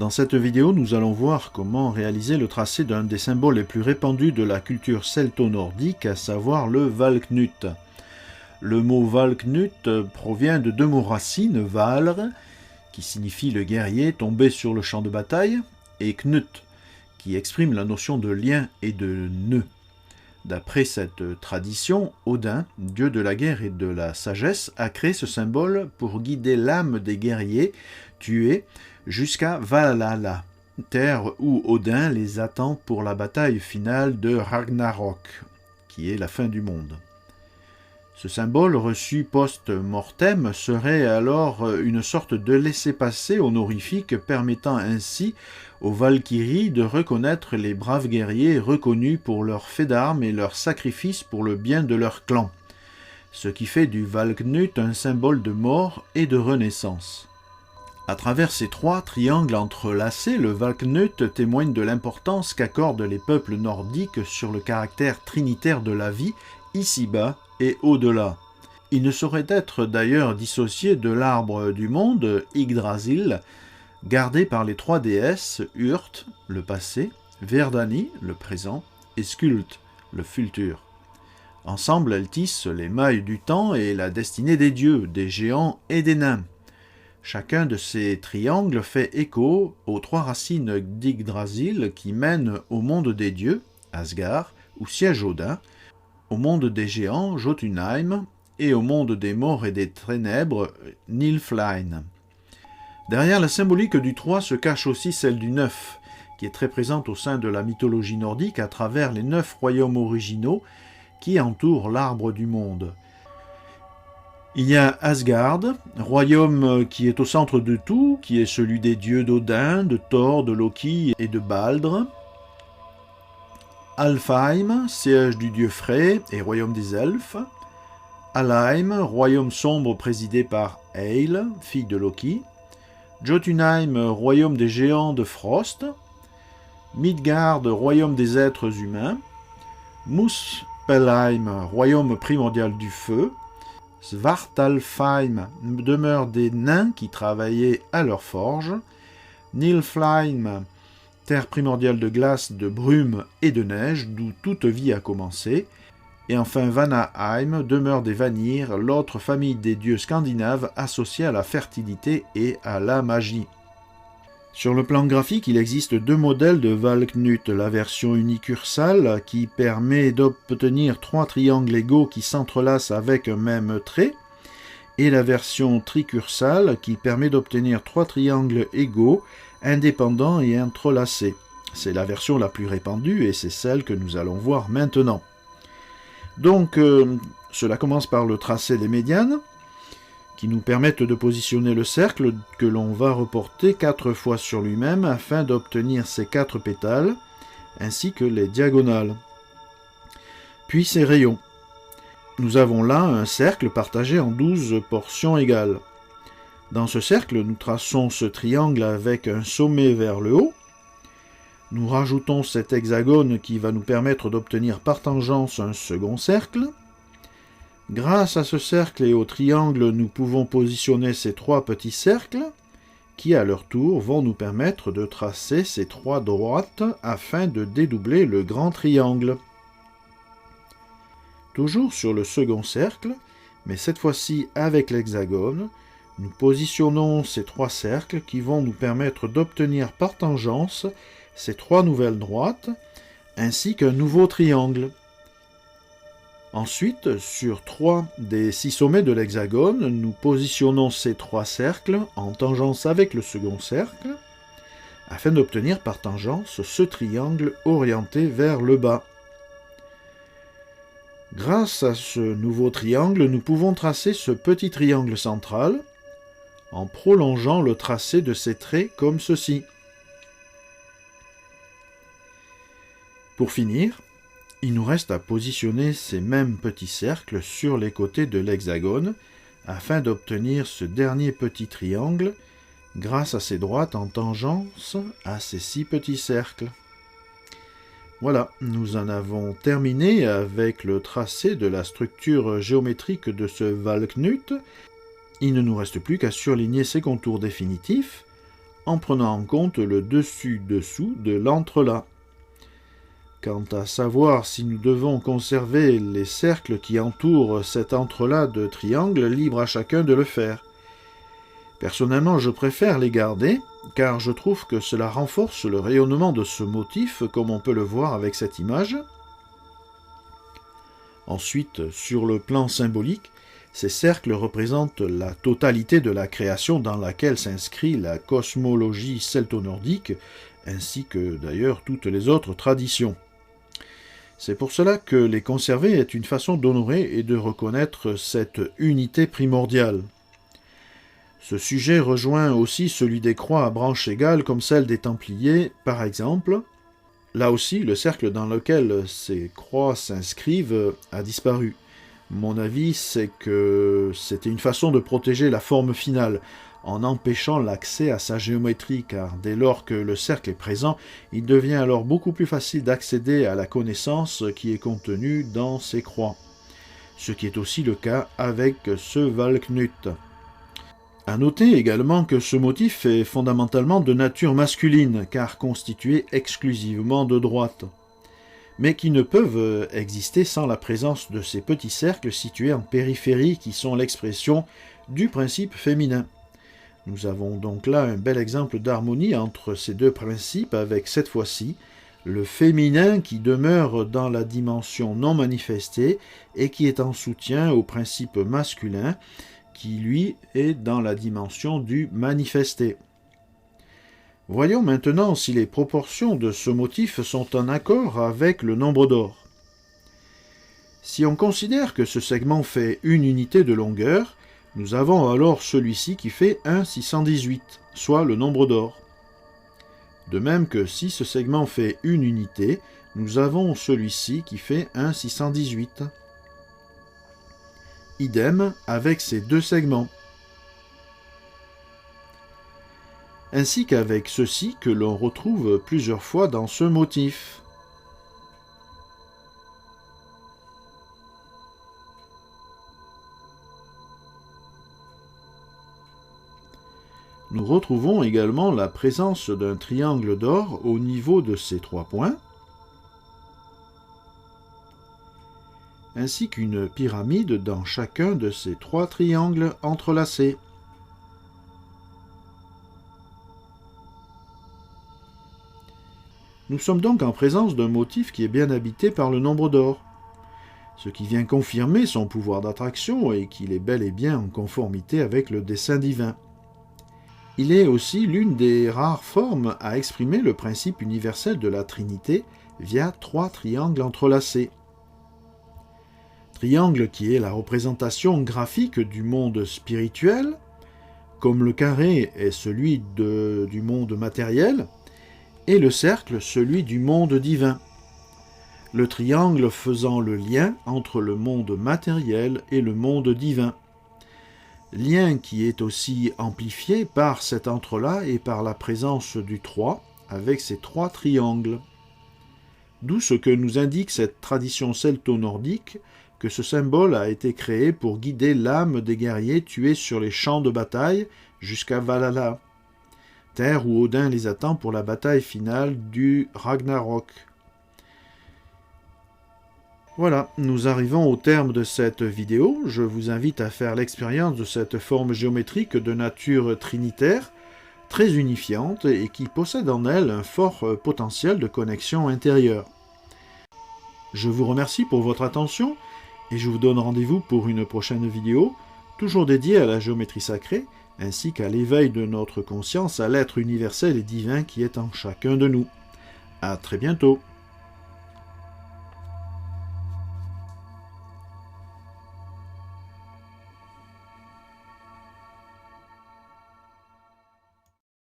Dans cette vidéo, nous allons voir comment réaliser le tracé d'un des symboles les plus répandus de la culture celto-nordique, à savoir le Valknut. Le mot Valknut provient de deux mots racines, Valr, qui signifie le guerrier tombé sur le champ de bataille, et Knut, qui exprime la notion de lien et de nœud. D'après cette tradition, Odin, dieu de la guerre et de la sagesse, a créé ce symbole pour guider l'âme des guerriers tués jusqu'à Valhalla, terre où Odin les attend pour la bataille finale de Ragnarok, qui est la fin du monde. Ce symbole reçu post-mortem serait alors une sorte de laissez-passer honorifique permettant ainsi aux Valkyries de reconnaître les braves guerriers reconnus pour leurs faits d'armes et leurs sacrifices pour le bien de leur clan, ce qui fait du Valknut un symbole de mort et de renaissance. À travers ces trois triangles entrelacés, le Valknut témoigne de l'importance qu'accordent les peuples nordiques sur le caractère trinitaire de la vie, ici-bas et au-delà. Il ne saurait être d'ailleurs dissocié de l'arbre du monde, Yggdrasil, gardé par les trois déesses, Urt, le passé, Verdani, le présent, et Skuld, le futur. Ensemble, elles tissent les mailles du temps et la destinée des dieux, des géants et des nains. Chacun de ces triangles fait écho aux trois racines d'Yggdrasil qui mènent au monde des dieux, Asgard, où siège Odin, au monde des géants, Jotunheim, et au monde des morts et des ténèbres, Niflheim. Derrière la symbolique du 3 se cache aussi celle du 9, qui est très présente au sein de la mythologie nordique à travers les 9 royaumes originaux qui entourent l'arbre du monde. Il y a Asgard, royaume qui est au centre de tout, qui est celui des dieux d'Odin, de Thor, de Loki et de Baldr. Alfheim, siège du dieu Frey et royaume des elfes. Alheim, royaume sombre présidé par Eil, fille de Loki. Jotunheim, royaume des géants de Frost. Midgard, royaume des êtres humains. Muspelheim, royaume primordial du feu. Svartalfheim, demeure des nains qui travaillaient à leur forge. Niflheim, terre primordiale de glace, de brume et de neige, d'où toute vie a commencé. Et enfin Vanaheim, demeure des Vanir, l'autre famille des dieux scandinaves associés à la fertilité et à la magie. Sur le plan graphique, il existe deux modèles de Valknut, la version unicursale qui permet d'obtenir 3 triangles égaux qui s'entrelacent avec un même trait, et la version tricursale qui permet d'obtenir 3 triangles égaux, indépendants et entrelacés. C'est la version la plus répandue et c'est celle que nous allons voir maintenant. Donc, cela commence par le tracé des médianes, qui nous permettent de positionner le cercle que l'on va reporter 4 fois sur lui-même afin d'obtenir ses 4 pétales, ainsi que les diagonales. Puis ses rayons. Nous avons là un cercle partagé en 12 portions égales. Dans ce cercle, nous traçons ce triangle avec un sommet vers le haut. Nous rajoutons cet hexagone qui va nous permettre d'obtenir par tangence un second cercle. Grâce à ce cercle et au triangle, nous pouvons positionner ces 3 petits cercles qui, à leur tour, vont nous permettre de tracer ces 3 droites afin de dédoubler le grand triangle. Toujours sur le second cercle, mais cette fois-ci avec l'hexagone, nous positionnons ces 3 cercles qui vont nous permettre d'obtenir par tangence ces 3 nouvelles droites, ainsi qu'un nouveau triangle. Ensuite, sur 3 des 6 sommets de l'hexagone, nous positionnons ces 3 cercles en tangence avec le second cercle, afin d'obtenir par tangence ce triangle orienté vers le bas. Grâce à ce nouveau triangle, nous pouvons tracer ce petit triangle central, en prolongeant le tracé de ces traits comme ceci. Pour finir, il nous reste à positionner ces mêmes petits cercles sur les côtés de l'hexagone afin d'obtenir ce dernier petit triangle grâce à ces droites en tangence à ces 6 petits cercles. Voilà, nous en avons terminé avec le tracé de la structure géométrique de ce Valknut. Il ne nous reste plus qu'à surligner ses contours définitifs en prenant en compte le dessus-dessous de l'entrelac. Quant à savoir si nous devons conserver les cercles qui entourent cet entrelac de triangles, libre à chacun de le faire. Personnellement, je préfère les garder, car je trouve que cela renforce le rayonnement de ce motif, comme on peut le voir avec cette image. Ensuite, sur le plan symbolique, ces cercles représentent la totalité de la création dans laquelle s'inscrit la cosmologie celto-nordique, ainsi que d'ailleurs toutes les autres traditions. C'est pour cela que les conserver est une façon d'honorer et de reconnaître cette unité primordiale. Ce sujet rejoint aussi celui des croix à branches égales comme celle des Templiers, par exemple. Là aussi, le cercle dans lequel ces croix s'inscrivent a disparu. Mon avis, c'est que c'était une façon de protéger la forme finale, en empêchant l'accès à sa géométrie, car dès lors que le cercle est présent, il devient alors beaucoup plus facile d'accéder à la connaissance qui est contenue dans ces croix. Ce qui est aussi le cas avec ce Valknut. À noter également que ce motif est fondamentalement de nature masculine, car constitué exclusivement de droite, mais qui ne peuvent exister sans la présence de ces petits cercles situés en périphérie qui sont l'expression du principe féminin. Nous avons donc là un bel exemple d'harmonie entre ces deux principes avec cette fois-ci le féminin qui demeure dans la dimension non manifestée et qui est en soutien au principe masculin qui lui est dans la dimension du manifesté. Voyons maintenant si les proportions de ce motif sont en accord avec le nombre d'or. Si on considère que ce segment fait une unité de longueur, nous avons alors celui-ci qui fait 1/618, soit le nombre d'or. De même que si ce segment fait une unité, nous avons celui-ci qui fait 1/618. Idem avec ces deux segments. Ainsi qu'avec ceux-ci que l'on retrouve plusieurs fois dans ce motif. Nous retrouvons également la présence d'un triangle d'or au niveau de ces 3 points, ainsi qu'une pyramide dans chacun de ces 3 triangles entrelacés. Nous sommes donc en présence d'un motif qui est bien habité par le nombre d'or, ce qui vient confirmer son pouvoir d'attraction et qu'il est bel et bien en conformité avec le dessein divin. Il est aussi l'une des rares formes à exprimer le principe universel de la Trinité via 3 triangles entrelacés. Triangle qui est la représentation graphique du monde spirituel, comme le carré est celui du monde matériel, et le cercle celui du monde divin. Le triangle faisant le lien entre le monde matériel et le monde divin. Lien qui est aussi amplifié par cet entrelac et par la présence du 3 avec ces 3 triangles. D'où ce que nous indique cette tradition celto-nordique, que ce symbole a été créé pour guider l'âme des guerriers tués sur les champs de bataille jusqu'à Valhalla, terre où Odin les attend pour la bataille finale du Ragnarok. Voilà, nous arrivons au terme de cette vidéo. Je vous invite à faire l'expérience de cette forme géométrique de nature trinitaire, très unifiante et qui possède en elle un fort potentiel de connexion intérieure. Je vous remercie pour votre attention et je vous donne rendez-vous pour une prochaine vidéo, toujours dédiée à la géométrie sacrée, ainsi qu'à l'éveil de notre conscience à l'être universel et divin qui est en chacun de nous. À très bientôt.